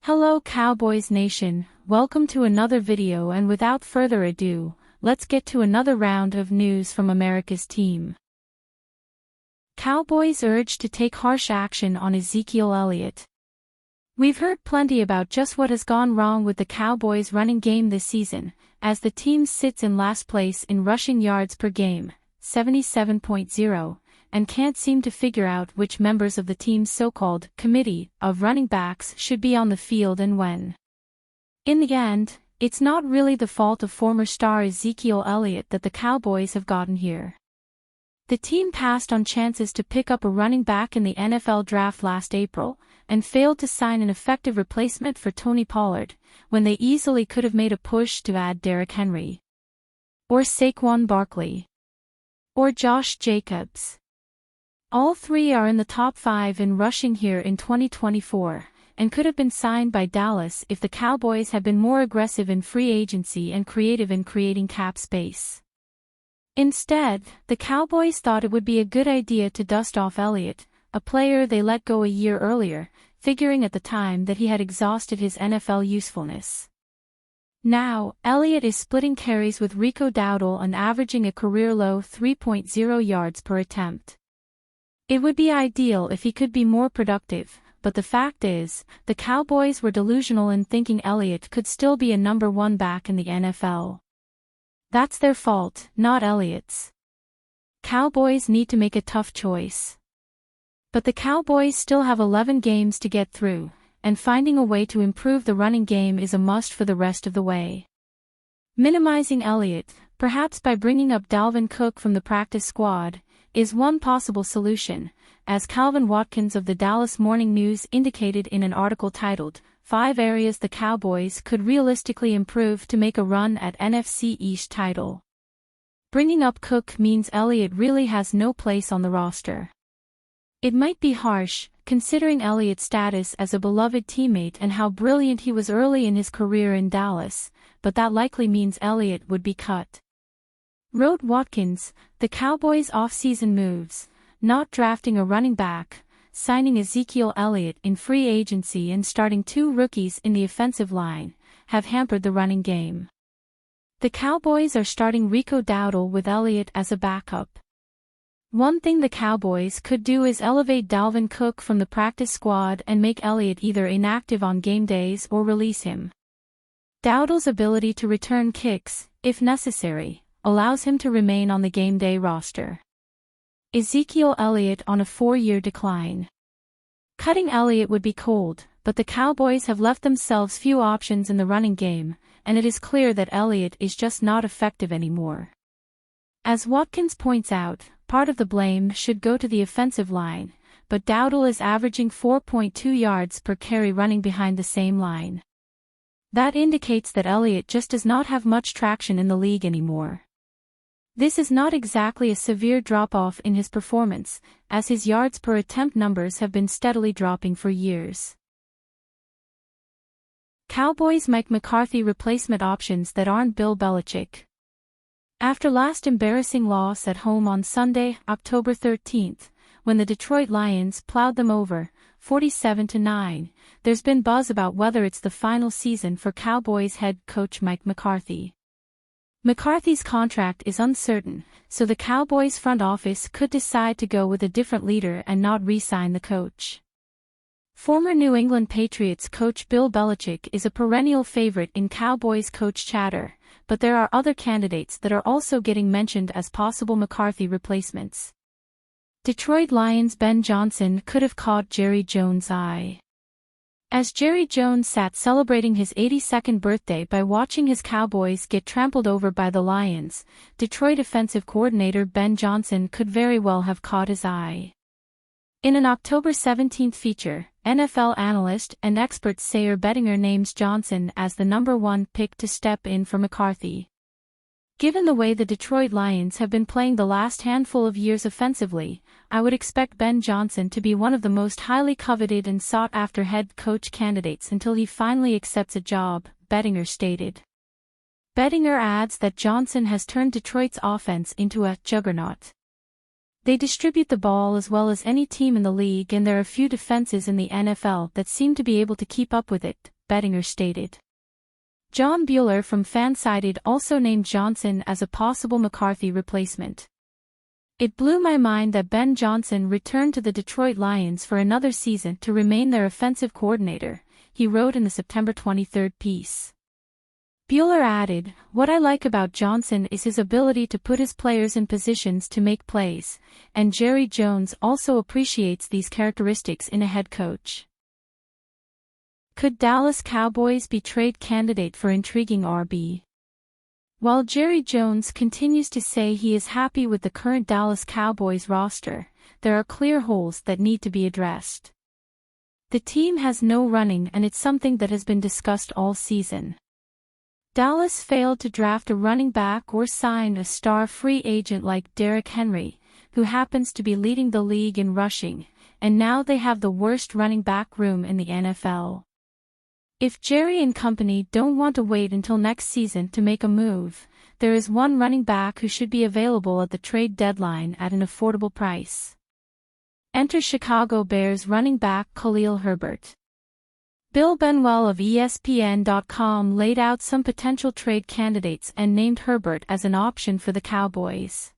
Hello Cowboys Nation, welcome to another video, and without further ado, let's get to another round of news from America's team. Cowboys urged to take harsh action on Ezekiel Elliott. We've heard plenty about just what has gone wrong with the Cowboys' running game this season, as the team sits in last place in rushing yards per game, 77.0, and can't seem to figure out which members of the team's so-called committee of running backs should be on the field and when. In the end, it's not really the fault of former star Ezekiel Elliott that the Cowboys have gotten here. The team passed on chances to pick up a running back in the NFL draft last April, and failed to sign an effective replacement for Tony Pollard, when they easily could have made a push to add Derrick Henry, or Saquon Barkley, or Josh Jacobs. All three are in the top 5 in rushing here in 2024, and could have been signed by Dallas if the Cowboys had been more aggressive in free agency and creative in creating cap space. Instead, the Cowboys thought it would be a good idea to dust off Elliott, a player they let go a year earlier, figuring at the time that he had exhausted his NFL usefulness. Now, Elliott is splitting carries with Rico Dowdle and averaging a career-low 3.0 yards per attempt. It would be ideal if he could be more productive, but the fact is, the Cowboys were delusional in thinking Elliott could still be a number 1 back in the NFL. That's their fault, not Elliott's. Cowboys need to make a tough choice. But the Cowboys still have 11 games to get through, and finding a way to improve the running game is a must for the rest of the way. Minimizing Elliott, perhaps by bringing up Dalvin Cook from the practice squad, is one possible solution, as Calvin Watkins of the Dallas Morning News indicated in an article titled, 5 Areas the Cowboys Could Realistically Improve to Make a Run at NFC East Title. Bringing up Cook means Elliott really has no place on the roster. It might be harsh, considering Elliott's status as a beloved teammate and how brilliant he was early in his career in Dallas, but that likely means Elliott would be cut. Wrote Watkins, the Cowboys' off-season moves, not drafting a running back, signing Ezekiel Elliott in free agency and starting 2 rookies in the offensive line, have hampered the running game. The Cowboys are starting Rico Dowdle with Elliott as a backup. One thing the Cowboys could do is elevate Dalvin Cook from the practice squad and make Elliott either inactive on game days or release him. Dowdle's ability to return kicks, if necessary, allows him to remain on the game day roster. Ezekiel Elliott on a 4-year decline. Cutting Elliott would be cold, but the Cowboys have left themselves few options in the running game, and it is clear that Elliott is just not effective anymore. As Watkins points out, part of the blame should go to the offensive line, but Dowdle is averaging 4.2 yards per carry running behind the same line. That indicates that Elliott just does not have much traction in the league anymore. This is not exactly a severe drop-off in his performance, as his yards per attempt numbers have been steadily dropping for years. Cowboys' Mike McCarthy replacement options that aren't Bill Belichick. After last embarrassing loss at home on Sunday, October 13th, when the Detroit Lions plowed them over, 47-9, there's been buzz about whether it's the final season for Cowboys head coach Mike McCarthy. McCarthy's contract is uncertain, so the Cowboys front office could decide to go with a different leader and not re-sign the coach. Former New England Patriots coach Bill Belichick is a perennial favorite in Cowboys coach chatter, but there are other candidates that are also getting mentioned as possible McCarthy replacements. Detroit Lions' Ben Johnson could have caught Jerry Jones' eye. As Jerry Jones sat celebrating his 82nd birthday by watching his Cowboys get trampled over by the Lions, Detroit offensive coordinator Ben Johnson could very well have caught his eye. In an October 17th feature, NFL analyst and expert Sayer Bettinger names Johnson as the number 1 pick to step in for McCarthy. Given the way the Detroit Lions have been playing the last handful of years offensively, I would expect Ben Johnson to be one of the most highly coveted and sought-after head coach candidates until he finally accepts a job, Bettinger stated. Bettinger adds that Johnson has turned Detroit's offense into a juggernaut. They distribute the ball as well as any team in the league, and there are few defenses in the NFL that seem to be able to keep up with it, Bettinger stated. John Bueller from Fansided also named Johnson as a possible McCarthy replacement. It blew my mind that Ben Johnson returned to the Detroit Lions for another season to remain their offensive coordinator, he wrote in the September 23 piece. Bueller added, "What I like about Johnson is his ability to put his players in positions to make plays, and Jerry Jones also appreciates these characteristics in a head coach." Could Dallas Cowboys be trade candidate for intriguing RB? While Jerry Jones continues to say he is happy with the current Dallas Cowboys roster, there are clear holes that need to be addressed. The team has no running, and it's something that has been discussed all season. Dallas failed to draft a running back or sign a star free agent like Derrick Henry, who happens to be leading the league in rushing, and now they have the worst running back room in the NFL. If Jerry and company don't want to wait until next season to make a move, there is one running back who should be available at the trade deadline at an affordable price. Enter Chicago Bears running back Khalil Herbert. Bill Benwell of ESPN.com laid out some potential trade candidates and named Herbert as an option for the Cowboys.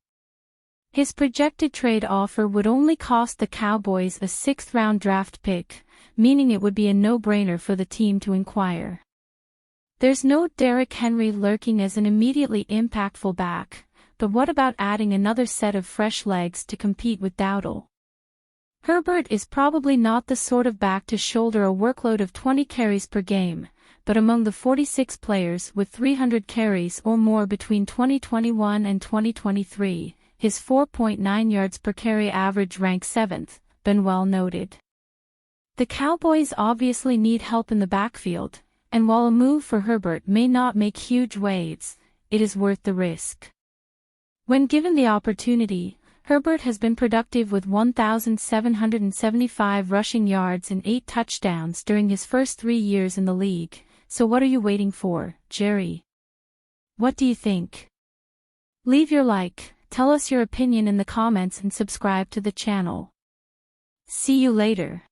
His projected trade offer would only cost the Cowboys a 6th-round draft pick, meaning it would be a no-brainer for the team to inquire. There's no Derrick Henry lurking as an immediately impactful back, but what about adding another set of fresh legs to compete with Dowdle? Herbert is probably not the sort of back to shoulder a workload of 20 carries per game, but among the 46 players with 300 carries or more between 2021 and 2023, his 4.9 yards per carry average ranks 7th, Benwell noted. The Cowboys obviously need help in the backfield, and while a move for Herbert may not make huge waves, it is worth the risk. When given the opportunity, Herbert has been productive with 1,775 rushing yards and 8 touchdowns during his first 3 years in the league, so what are you waiting for, Jerry? What do you think? Leave your like, tell us your opinion in the comments and subscribe to the channel. See you later.